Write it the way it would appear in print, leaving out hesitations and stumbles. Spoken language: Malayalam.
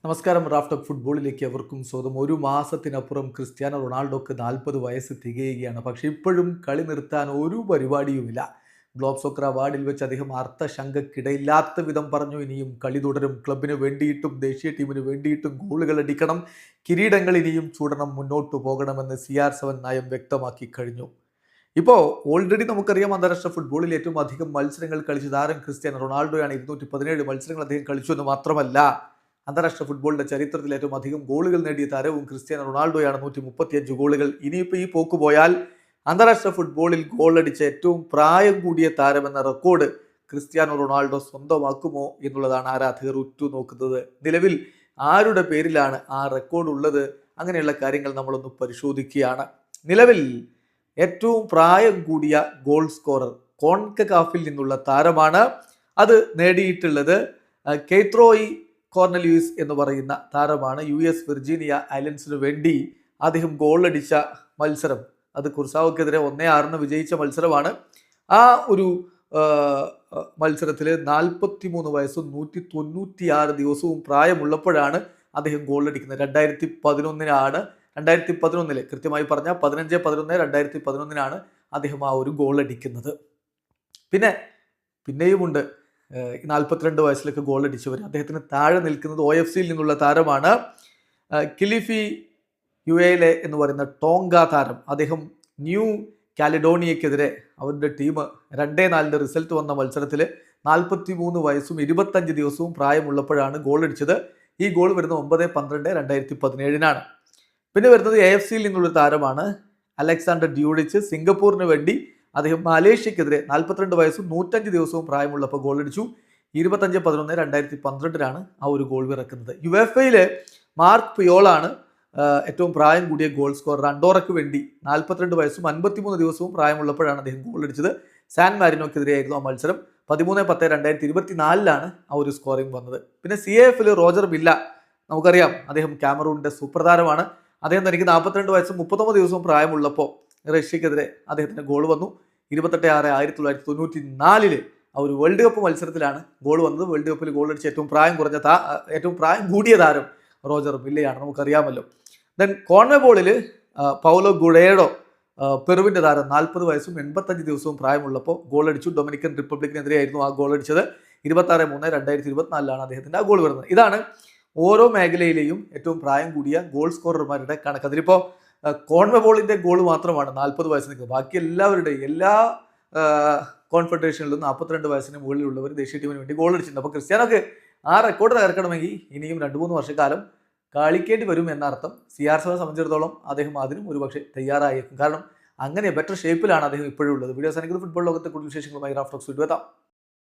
നമസ്കാരം. റാഫ്റ്റോക്ക് ഫുട്ബോളിലേക്ക് അവർക്കും സ്വന്തം. ഒരു മാസത്തിനപ്പുറം ക്രിസ്ത്യാനോ റൊണാൾഡോക്ക് 40 വയസ്സ് തികയുകയാണ്. പക്ഷേ ഇപ്പോഴും കളി നിർത്താൻ ഒരു പരിപാടിയുമില്ല. ഗ്ലോബ് സോക്കർ അവാർഡിൽ വെച്ച് അദ്ദേഹം അർത്ഥശങ്കക്കിടയില്ലാത്ത വിധം പറഞ്ഞു, ഇനിയും കളി തുടരും, ക്ലബിന് വേണ്ടിയിട്ടും ദേശീയ ടീമിന് വേണ്ടിയിട്ടും ഗോളുകൾ അടിക്കണം, കിരീടങ്ങൾ ഇനിയും ചൂടണം, മുന്നോട്ട് പോകണമെന്ന് CR7 നയം വ്യക്തമാക്കി കഴിഞ്ഞു. ഇപ്പോൾ ഓൾറെഡി നമുക്കറിയാം, അന്താരാഷ്ട്ര ഫുട്ബോളിൽ ഏറ്റവും അധികം മത്സരങ്ങൾ കളിച്ച താരം ക്രിസ്ത്യാനോ റൊണാൾഡോയാണ്. 217 മത്സരങ്ങൾ അദ്ദേഹം കളിച്ചു എന്ന് മാത്രമല്ല, അന്താരാഷ്ട്ര ഫുട്ബോളിന്റെ ചരിത്രത്തിൽ ഏറ്റവും അധികം ഗോളുകൾ നേടിയ താരവും ക്രിസ്ത്യാനോ റൊണാൾഡോയാണ്. 135 ഗോളുകൾ. ഇനിയിപ്പോൾ ഈ പോക്ക് പോയാൽ അന്താരാഷ്ട്ര ഫുട്ബോളിൽ ഗോളടിച്ച ഏറ്റവും പ്രായം കൂടിയ താരമെന്ന റെക്കോർഡ് ക്രിസ്ത്യാനോ റൊണാൾഡോ സ്വന്തമാക്കുമോ എന്നുള്ളതാണ് ആരാധകർ ഉറ്റുനോക്കുന്നത്. നിലവിൽ ആരുടെ പേരിലാണ് ആ റെക്കോർഡ് ഉള്ളത്? അങ്ങനെയുള്ള കാര്യങ്ങൾ നമ്മളൊന്ന് പരിശോധിക്കുകയാണ്. നിലവിൽ ഏറ്റവും പ്രായം കൂടിയ ഗോൾ സ്കോറർ കോൺകകാഫിൽ നിന്നുള്ള താരമാണ്. അത് നേടിയിട്ടുള്ളത് കെയ്ത്രോയി കോർണലിയൂസ് എന്ന് പറയുന്ന താരമാണ്. US വിർജീനിയ ഐലൻഡ്സിന് വേണ്ടി അദ്ദേഹം ഗോളടിച്ച മത്സരം, അത് കുർസാവോക്കെതിരെ 1-6 വിജയിച്ച മത്സരമാണ്. ആ ഒരു മത്സരത്തിൽ 43 വയസ്സും 196 ദിവസവും പ്രായമുള്ളപ്പോഴാണ് അദ്ദേഹം ഗോളടിക്കുന്നത്. 2011 കൃത്യമായി പറഞ്ഞാൽ 15/11/2011 അദ്ദേഹം ആ ഒരു ഗോളടിക്കുന്നത്. പിന്നെയുമുണ്ട് 42 വയസ്സിലൊക്കെ ഗോൾ അടിച്ചവർ. അദ്ദേഹത്തിന് താഴെ നിൽക്കുന്നത് OFCയിൽ നിന്നുള്ള താരമാണ്, കിലിഫി UALA എന്ന് പറയുന്ന ടോങ്ക താരം. അദ്ദേഹം ന്യൂ കാലിഡോണിയക്കെതിരെ അവരുടെ ടീം 2-4 റിസൾട്ട് വന്ന മത്സരത്തിൽ 43 വയസ്സും 25 ദിവസവും പ്രായമുള്ളപ്പോഴാണ് ഗോൾ അടിച്ചത്. ഈ ഗോൾ വരുന്നത് 9/12/2017. പിന്നെ വരുന്നത് AFCയിൽ നിന്നുള്ള താരമാണ് അലക്സാണ്ടർ ഡ്യൂഡിച്ച്. സിംഗപ്പൂരിന് വേണ്ടി അദ്ദേഹം മലേഷ്യക്കെതിരെ 42 വയസ്സും 105 ദിവസവും പ്രായമുള്ളപ്പോൾ ഗോൾ അടിച്ചു. 25/11/2012 ആ ഒരു ഗോൾ പിറക്കുന്നത്. UEFAയിലെ മാർക്ക് പിയോളാണ് ഏറ്റവും പ്രായം കൂടിയ ഗോൾ സ്കോറർ. അണ്ടോറയ്ക്ക് വേണ്ടി 42 വയസ്സും 53 ദിവസവും പ്രായമുള്ളപ്പോഴാണ് അദ്ദേഹം ഗോൾ അടിച്ചത്. സാൻ മാരിനോക്കെതിരെയായിരുന്നു ആ മത്സരം. 13/10/2024 ആ ഒരു സ്കോറിംഗ് വന്നത്. പിന്നെ CAFൽ റോജർ മില്ല, നമുക്കറിയാം, അദ്ദേഹം കാമറൂണിന്റെ സൂപ്പർ താരമാണ്. അദ്ദേഹം തനിക്ക് 42 വയസ്സും 39 ദിവസവും പ്രായമുള്ളപ്പോൾ റഷ്യക്കെതിരെ അദ്ദേഹത്തിന് ഗോൾ വന്നു. 28/6/1994 ആ ഒരു വേൾഡ് കപ്പ് മത്സരത്തിലാണ് ഗോൾ വന്നത്. വേൾഡ് കപ്പിൽ ഗോൾ അടിച്ച ഏറ്റവും പ്രായം കൂടിയ താരം റോജർ മില്ലയാണ്, നമുക്കറിയാമല്ലോ. ദെൻ കോൺമേബോളിൽ പൗലോ ഗുഡേഡോ, പെറുവിൻ്റെ താരം, 40 വയസ്സും 85 ദിവസവും പ്രായമുള്ളപ്പോൾ ഗോൾ അടിച്ചു. ഡൊമിനിക്കൻ റിപ്പബ്ലിക്കിനെതിരെയായിരുന്നു ആ ഗോൾ അടിച്ചത്. 26/3/2024 അദ്ദേഹത്തിൻ്റെ ആ ഗോൾ വരുന്നത്. ഇതാണ് ഓരോ മേഖലയിലെയും ഏറ്റവും പ്രായം കൂടിയ ഗോൾ സ്കോറർമാരുടെ കണക്ക്. അതിലിപ്പോൾ കോൺമേബോളിന്റെ ഗോൾ മാത്രമാണ് 40 വയസ്സിന് നിൽക്കുന്നത്. ബാക്കി എല്ലാവരുടെയും എല്ലാ കോൺഫെഡറേഷനിലും 42 വയസ്സിന് മുകളിലുള്ളവർ ദേശീയ ടീമിന് വേണ്ടി ഗോൾ അടിച്ചിട്ടുണ്ട്. അപ്പോൾ ക്രിസ്ത്യാനോക്ക് ആ റെക്കോർഡ് തകർക്കണമെങ്കിൽ ഇനിയും 2-3 വർഷക്കാലം കളിക്കേണ്ടി വരും എന്നർത്ഥം. CR7 സംബന്ധിച്ചിടത്തോളം അദ്ദേഹം അതിനും ഒരുപക്ഷെ തയ്യാറായേക്കും. കാരണം അങ്ങനെ ബെറ്റർ ഷേപ്പിലാണ് അദ്ദേഹം ഇപ്പോഴും ഉള്ളത്. വീഡിയോ സാധിക്കുന്നത് ഫുട്ബോൾ ലോകത്തെ കൂടുതൽ വിശേഷങ്ങളുമായി റാഫ്റ്റോക്സ് വീഡിയോ എത്താം.